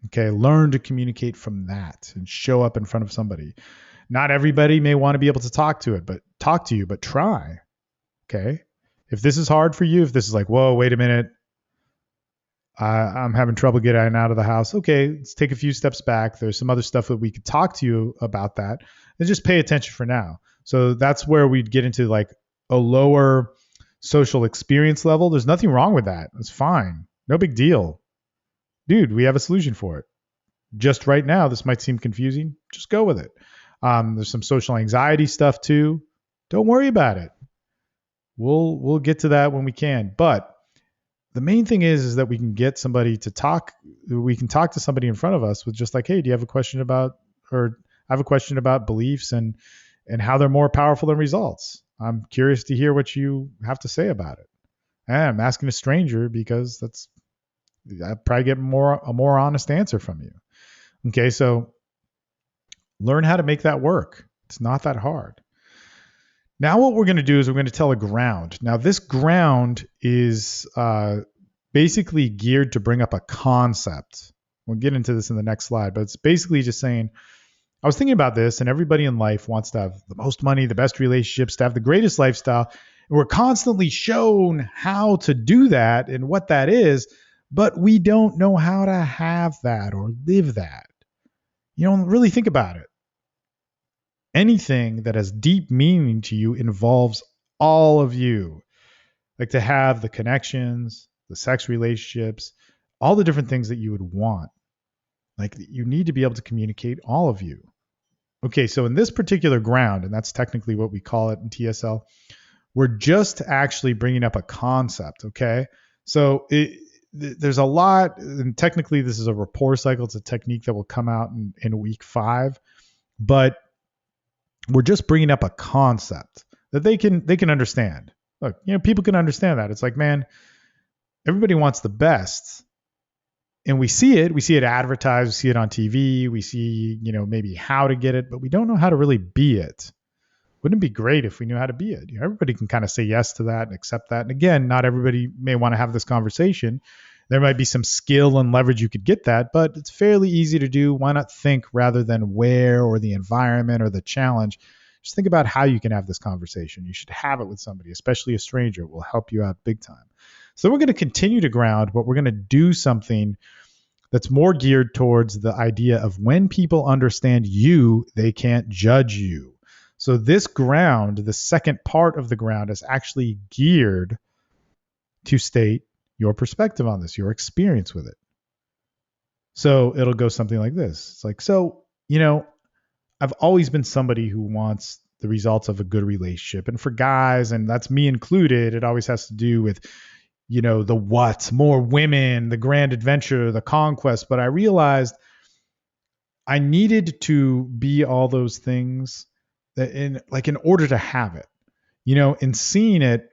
Okay, learn to communicate from that and show up in front of somebody. Not everybody may want to be able to talk to you, but try. Okay, if this is hard for you, if this is like, whoa, wait a minute, I'm having trouble getting out of the house. Okay, let's take a few steps back. There's some other stuff that we could talk to you about that, and just pay attention for now. So that's where we'd get into like a lower social experience level. There's nothing wrong with that. It's fine. No big deal. Dude, we have a solution for it. Just right now, this might seem confusing. Just go with it. There's some social anxiety stuff too. Don't worry about it. We'll get to that when we can. But the main thing is that we can get somebody to talk. We can talk to somebody in front of us with just like, hey, do you have a question about, or I have a question about beliefs and how they're more powerful than results. I'm curious to hear what you have to say about it. And I'm asking a stranger because I probably get a more honest answer from you. Okay, so learn how to make that work. It's not that hard. Now, what we're going to do is we're going to tell a ground. Now, this ground is basically geared to bring up a concept. We'll get into this in the next slide, but it's basically just saying, I was thinking about this, and everybody in life wants to have the most money, the best relationships, to have the greatest lifestyle. And we're constantly shown how to do that and what that is, but we don't know how to have that or live that. You don't really think about it. Anything that has deep meaning to you involves all of you. Like to have the connections, the sex relationships, all the different things that you would want. Like you need to be able to communicate all of you. Okay, so in this particular ground, and that's technically what we call it in TSL, we're just actually bringing up a concept, okay? So there's a lot, and technically this is a rapport cycle. It's a technique that will come out in week 5, but we're just bringing up a concept that they can understand. Look, people can understand that. It's like, man, everybody wants the best. And we see it advertised, we see it on TV, we see, maybe how to get it, but we don't know how to really be it. Wouldn't it be great if we knew how to be it? Everybody can kind of say yes to that and accept that. And again, not everybody may want to have this conversation. There might be some skill and leverage you could get that, but it's fairly easy to do. Why not think rather than where or the environment or the challenge? Just think about how you can have this conversation. You should have it with somebody, especially a stranger. It will help you out big time. So we're going to continue to ground, but we're going to do something that's more geared towards the idea of when people understand you, they can't judge you. So this ground, the second part of the ground, is actually geared to state your perspective on this, your experience with it. So it'll go something like this. It's like, I've always been somebody who wants the results of a good relationship. And for guys, and that's me included, it always has to do with, the what, more women, the grand adventure, the conquest. But I realized I needed to be all those things in order to have it, and seeing it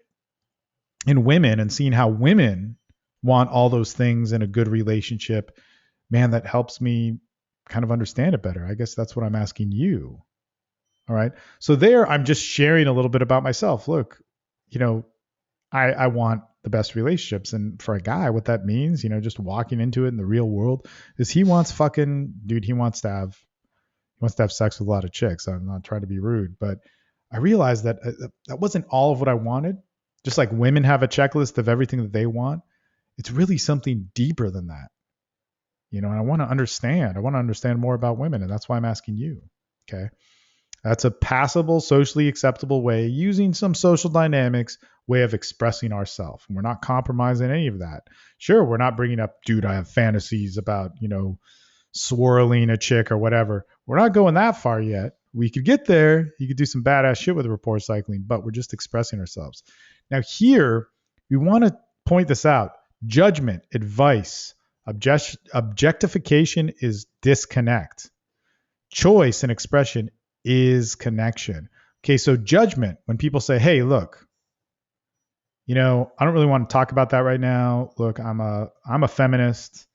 in women and seeing how women want all those things in a good relationship, man, that helps me kind of understand it better. I guess that's what I'm asking you. All right. So there, I'm just sharing a little bit about myself. Look, I want the best relationships. And for a guy, what that means, just walking into it in the real world is he wants to have sex with a lot of chicks. I'm not trying to be rude, but I realized that that wasn't all of what I wanted. Just like women have a checklist of everything that they want, it's really something deeper than that. And I want to understand more about women. And that's why I'm asking you. Okay. That's a passable, socially acceptable way, using some social dynamics way of expressing ourselves. And we're not compromising any of that. Sure, we're not bringing up, dude, I have fantasies about, swirling a chick or whatever. We're not going that far yet. We could get there. You could do some badass shit with rapport cycling, but we're just expressing ourselves. Now here, we want to point this out. Judgment, advice, objectification is disconnect. Choice and expression is connection. Okay, so judgment, when people say, hey, look, I don't really want to talk about that right now. Look, I'm a feminist.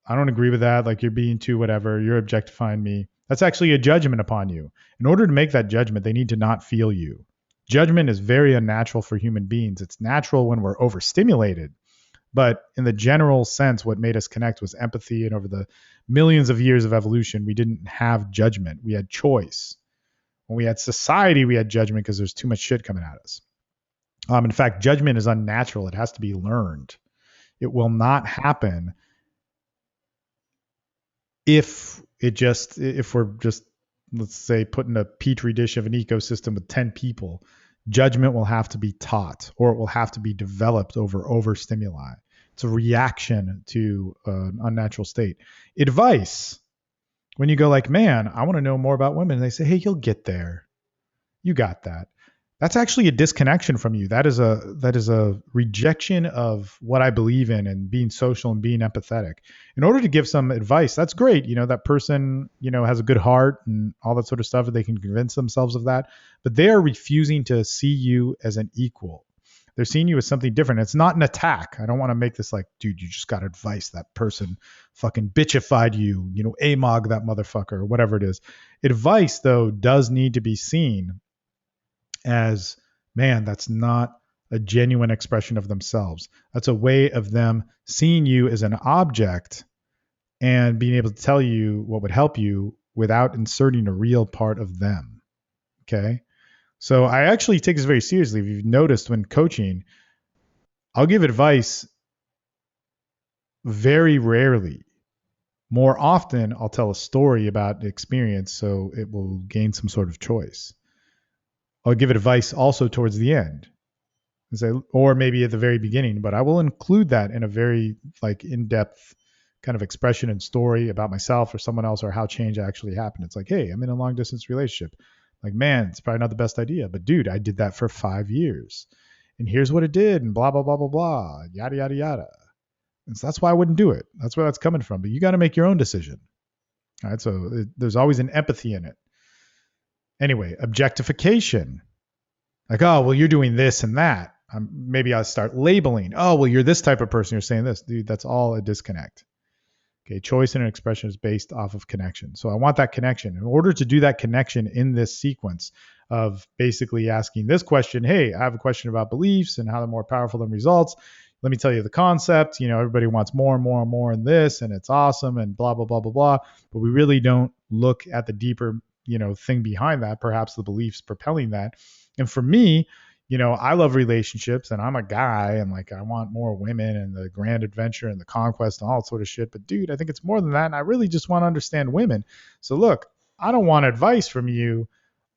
I don't agree with that. Like, you're being too whatever. You're objectifying me. That's actually a judgment upon you. In order to make that judgment, they need to not feel you. Judgment is very unnatural for human beings. It's natural when we're overstimulated. But in the general sense, what made us connect was empathy. And over the millions of years of evolution, we didn't have judgment. We had choice. When we had society, we had judgment because there's too much shit coming at us. In fact, judgment is unnatural. It has to be learned. It will not happen if we're just, let's say, put in a petri dish of an ecosystem with 10 people. Judgment will have to be taught, or it will have to be developed over stimuli. It's a reaction to an unnatural state. Advice. When you go like, man, I want to know more about women, and they say, hey, you'll get there. You got that. that's actually a disconnection from you. That is a rejection of what I believe in and being social and being empathetic. In order to give some advice, that's great. That person, has a good heart and all that sort of stuff. They can convince themselves of that, but they are refusing to see you as an equal. They're seeing you as something different. It's not an attack. I don't want to make this like, dude, you just got advice. That person fucking bitchified you, AMOG that motherfucker, or whatever it is. Advice, though, does need to be seen as, man, that's not a genuine expression of themselves. That's a way of them seeing you as an object and being able to tell you what would help you without inserting a real part of them. Okay. So I actually take this very seriously. If you've noticed when coaching, I'll give advice very rarely. More often, I'll tell a story about the experience so it will gain some sort of choice. I'll give advice also towards the end. And say, or maybe at the very beginning, but I will include that in a very like in-depth kind of expression and story about myself or someone else or how change actually happened. It's like, hey, I'm in a long distance relationship. Like, man, it's probably not the best idea, but dude, I did that for 5 years. And here's what it did, and blah, blah, blah, blah, blah, yada, yada, yada. And so that's why I wouldn't do it. That's where that's coming from. But you got to make your own decision. All right. So there's always an empathy in it. Anyway, objectification. Like, oh, well, you're doing this and that. Maybe I'll start labeling. Oh, well, you're this type of person. You're saying this. Dude, that's all a disconnect. Okay. Choice and an expression is based off of connection. So I want that connection. In order to do that connection in this sequence of basically asking this question, hey, I have a question about beliefs and how they're more powerful than results. Let me tell you the concept. Everybody wants more and more and more in this, and it's awesome and blah, blah, blah, blah, blah. But we really don't look at the deeper, thing behind that, perhaps the beliefs propelling that. And for me, I love relationships and I'm a guy and like I want more women and the grand adventure and the conquest and all that sort of shit. But dude, I think it's more than that. And I really just want to understand women. So look, I don't want advice from you.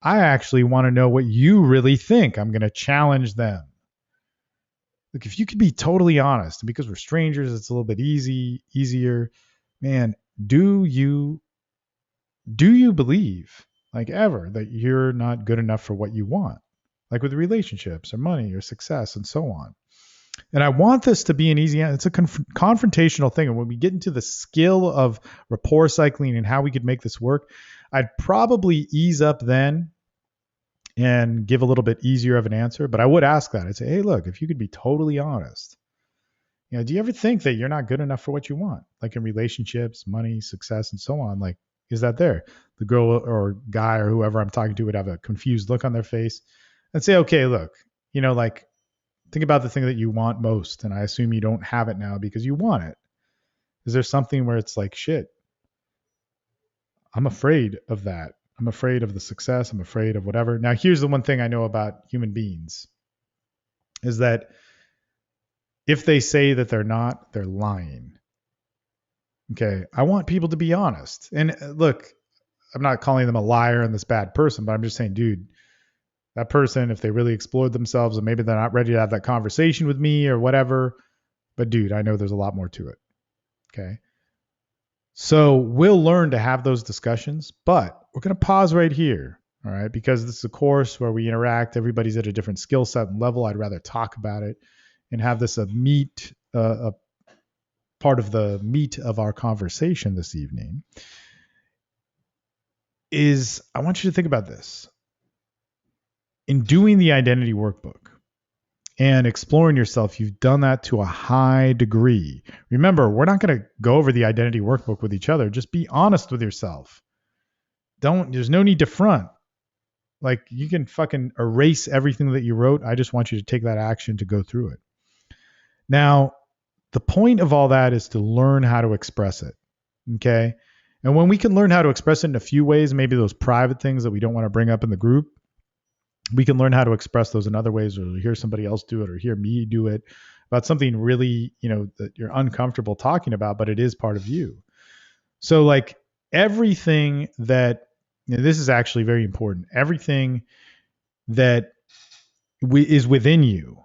I actually want to know what you really think. I'm going to challenge them. Look, if you could be totally honest, and because we're strangers, it's a little bit easier. Man, do you believe like ever that you're not good enough for what you want? Like with relationships or money or success and so on. And I want this to be an easy, it's a confrontational thing. And when we get into the skill of rapport cycling and how we could make this work, I'd probably ease up then and give a little bit easier of an answer. But I would ask that. I'd say, hey, look, if you could be totally honest, do you ever think that you're not good enough for what you want? Like in relationships, money, success, and so on. Like, is that there? The girl or guy or whoever I'm talking to would have a confused look on their face and say, okay, look, like think about the thing that you want most. And I assume you don't have it now because you want it. Is there something where it's like, shit, I'm afraid of that. I'm afraid of the success. I'm afraid of whatever. Now, here's the one thing I know about human beings is that if they say that they're not, they're lying. Okay. I want people to be honest. And look, I'm not calling them a liar and this bad person, but I'm just saying, dude, that person, if they really explored themselves and maybe they're not ready to have that conversation with me or whatever, but dude, I know there's a lot more to it. Okay. So we'll learn to have those discussions, but we're going to pause right here. All right. Because this is a course where we interact. Everybody's at a different skill set and level. I'd rather talk about it and have this a part of the meat of our conversation this evening is I want you to think about this. In doing the identity workbook and exploring yourself, you've done that to a high degree. Remember, we're not going to go over the identity workbook with each other. Just be honest with yourself. There's no need to front. Like you can fucking erase everything that you wrote. I just want you to take that action to go through it. Now, the point of all that is to learn how to express it. Okay. And when we can learn how to express it in a few ways, maybe those private things that we don't want to bring up in the group, we can learn how to express those in other ways, or hear somebody else do it, or hear me do it about something really, that you're uncomfortable talking about, but it is part of you. So like everything that, this is actually very important. Everything that is within you,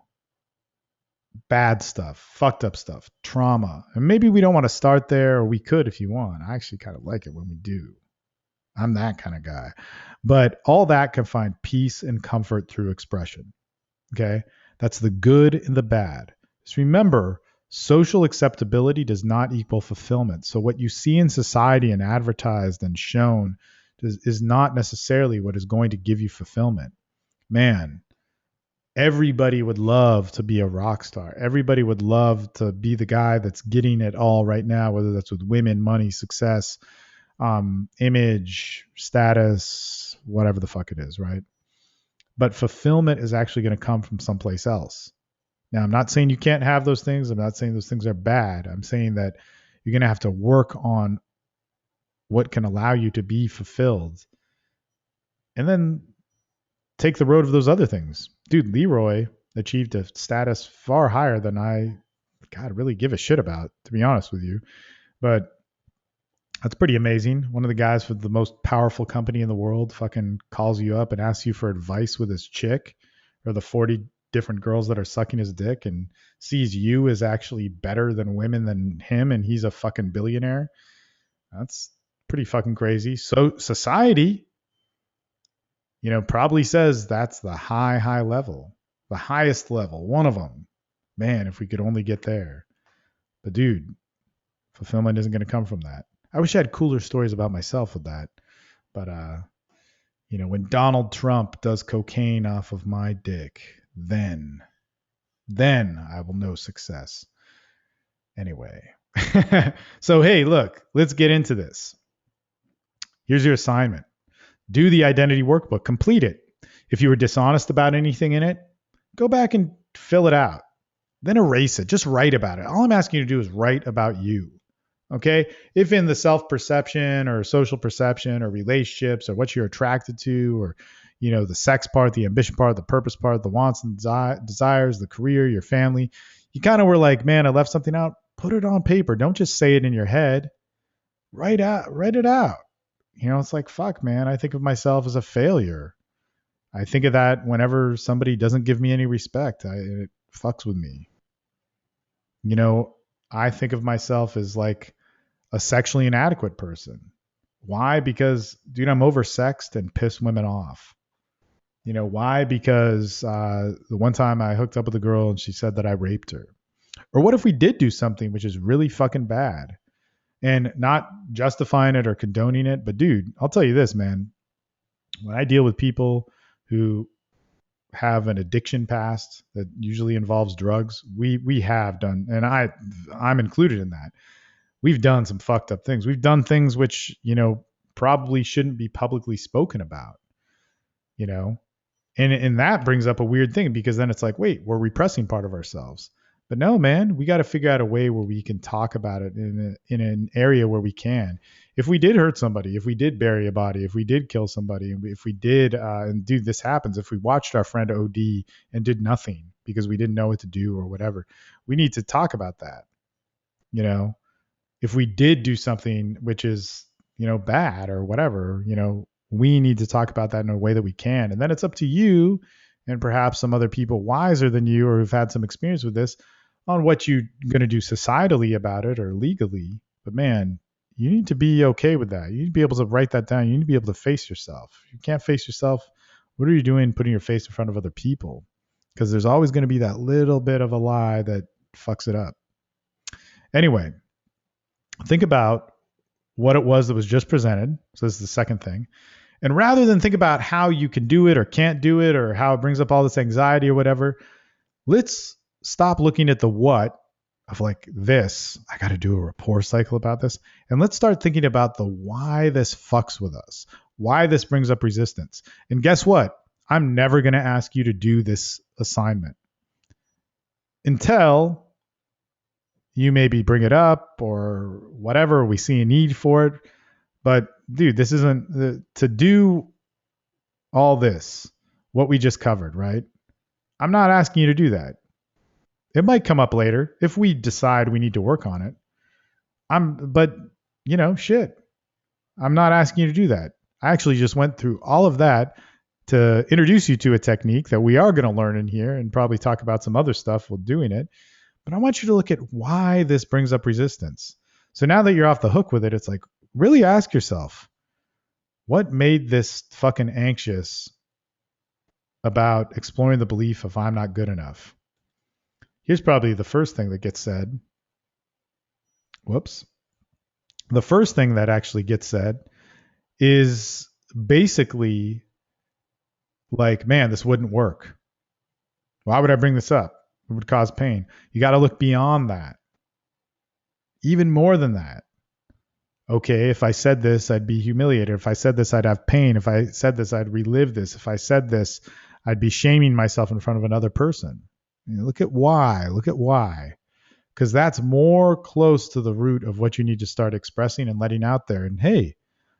bad stuff, fucked up stuff, trauma. And maybe we don't want to start there, or we could if you want. I actually kind of like it when we do. I'm that kind of guy. But all that can find peace and comfort through expression. Okay. That's the good and the bad. Just remember, social acceptability does not equal fulfillment. So what you see in society and advertised and shown is not necessarily what is going to give you fulfillment. Man, everybody would love to be a rock star. Everybody would love to be the guy that's getting it all right now, whether that's with women, money, success, image, status, whatever the fuck it is, right? But fulfillment is actually going to come from someplace else. Now, I'm not saying you can't have those things. I'm not saying those things are bad. I'm saying that you're going to have to work on what can allow you to be fulfilled and then take the road of those other things. Dude, Leroy achieved a status far higher than I, God, really give a shit about, to be honest with you. But that's pretty amazing. One of the guys with the most powerful company in the world fucking calls you up and asks you for advice with his chick or the 40 different girls that are sucking his dick and sees you as actually better than women than him and he's a fucking billionaire. That's pretty fucking crazy. So society, probably says that's the high level, the highest level, one of them. Man, if we could only get there. But dude, fulfillment isn't going to come from that. I wish I had cooler stories about myself with that. But when Donald Trump does cocaine off of my dick, then I will know success. Anyway. So hey, look, let's get into this. Here's your assignment. Do the identity workbook, complete it. If you were dishonest about anything in it, go back and fill it out. Then erase it. Just write about it. All I'm asking you to do is write about you. Okay. If in the self-perception or social perception or relationships or what you're attracted to or, the sex part, the ambition part, the purpose part, the wants and desires, the career, your family, you kind of were like, man, I left something out. Put it on paper. Don't just say it in your head. Write it out. It's like, fuck, man, I think of myself as a failure. I think of that whenever somebody doesn't give me any respect. It fucks with me. I think of myself as like a sexually inadequate person. Why? Because, dude, I'm oversexed and piss women off. Why? Because the one time I hooked up with a girl and she said that I raped her. Or what if we did do something which is really fucking bad? And not justifying it or condoning it. But dude, I'll tell you this, man. When I deal with people who have an addiction past that usually involves drugs, we have done, and I'm included in that. We've done some fucked up things. We've done things which, probably shouldn't be publicly spoken about, and that brings up a weird thing because then it's like, wait, we're repressing part of ourselves. But no, man, we got to figure out a way where we can talk about it in an area where we can. If we did hurt somebody, if we did bury a body, if we did kill somebody, if we did, and dude, this happens. If we watched our friend OD and did nothing because we didn't know what to do or whatever, we need to talk about that. If we did do something which is, bad or whatever, we need to talk about that in a way that we can. And then it's up to you and perhaps some other people wiser than you or who've had some experience with this on what you're going to do societally about it or legally. But man, you need to be okay with that. You need to be able to write that down. You need to be able to face yourself. If you can't face yourself, what are you doing putting your face in front of other people? Because there's always going to be that little bit of a lie that fucks it up. Anyway, think about what it was that was just presented. So this is the second thing. And rather than think about how you can do it or can't do it or how it brings up all this anxiety or whatever, let's stop looking at the what of like this. I got to do a rapport cycle about this. And let's start thinking about the why this fucks with us, why this brings up resistance. And guess what? I'm never going to ask you to do this assignment until you maybe bring it up or whatever. We see a need for it. But dude, this isn't to do all this, what we just covered, right? I'm not asking you to do that. It might come up later if we decide we need to work on it. But shit. I'm not asking you to do that. I actually just went through all of that to introduce you to a technique that we are going to learn in here and probably talk about some other stuff while doing it. But I want you to look at why this brings up resistance. So now that you're off the hook with it, it's like, really ask yourself, What made this fucking anxious about exploring the belief of I'm not good enough? Here's probably the first thing that gets said. Whoops. The first thing that actually gets said is basically like, man, this wouldn't work. Why would I bring this up? It would cause pain. You got to look beyond that. Even more than that. Okay, if I said this, I'd be humiliated. If I said this, I'd have pain. If I said this, I'd relive this. If I said this, I'd be shaming myself in front of another person. You know, look at why. Look at why. Because that's more close to the root of what you need to start expressing and letting out there. And hey,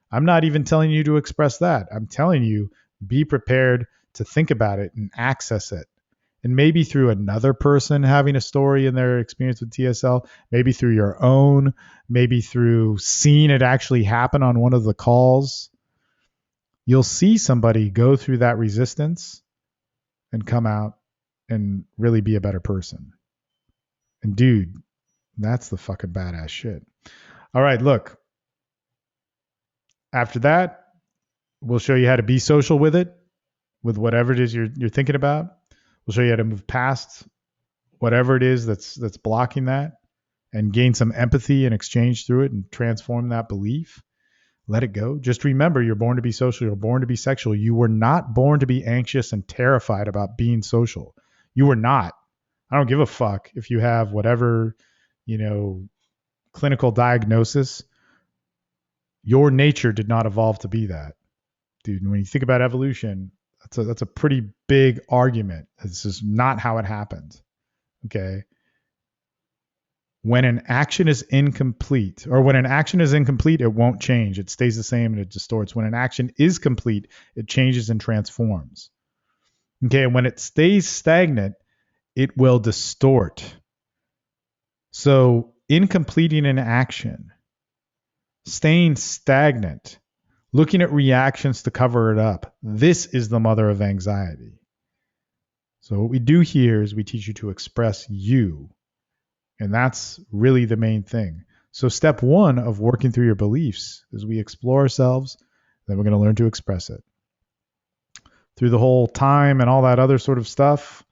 I'm not even telling you to express that. I'm telling you, be prepared to think about it and access it. And maybe through another person having a story in their experience with TSL, maybe through your own, maybe through seeing it actually happen on one of the calls, you'll see somebody go through that resistance and come out and really be a better person. And dude, that's the fucking badass shit. All right, look. After that, we'll show you how to be social with it, with whatever it is you're thinking about. We'll show you how to move past whatever it is that's blocking that and gain some empathy and exchange through it and transform that belief. Let it go. Just remember, you're born to be social. You're born to be sexual. You were not born to be anxious and terrified about being social. You were not. I don't give a fuck if you have whatever, clinical diagnosis. Your nature did not evolve to be that. Dude, when you think about evolution, that's a pretty big argument. This is not how it happens. Okay. When an action is incomplete, it won't change. It stays the same and it distorts. When an action is complete, it changes and transforms. Okay. And when it stays stagnant, it will distort. So, incompleting an action, staying stagnant, looking at reactions to cover it up, this is the mother of anxiety. So what we do here is we teach you to express you. And that's really the main thing. So step one of working through your beliefs is we explore ourselves, then we're going to learn to express it. Through the whole time and all that other sort of stuff,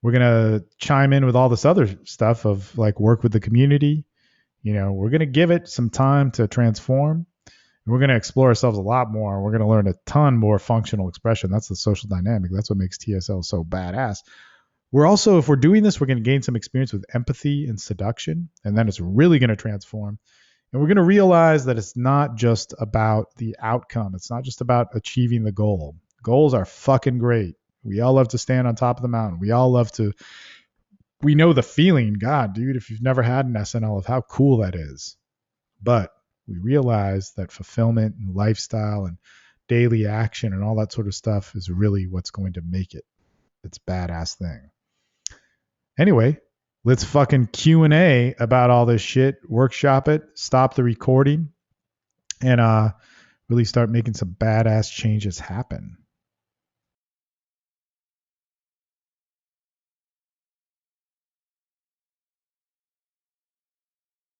we're going to chime in with all this other stuff of like work with the community. We're going to give it some time to transform. We're going to explore ourselves a lot more. We're going to learn a ton more functional expression. That's the social dynamic. That's what makes TSL so badass. We're also, if we're doing this, we're going to gain some experience with empathy and seduction, and then it's really going to transform. And we're going to realize that it's not just about the outcome. It's not just about achieving the goal. Goals are fucking great. We all love to stand on top of the mountain. We know the feeling, God, dude, if you've never had an SNL, of how cool that is. But we realize that fulfillment and lifestyle and daily action and all that sort of stuff is really what's going to make it its badass thing. Anyway, let's fucking Q&A about all this shit, workshop it, stop the recording, and really start making some badass changes happen.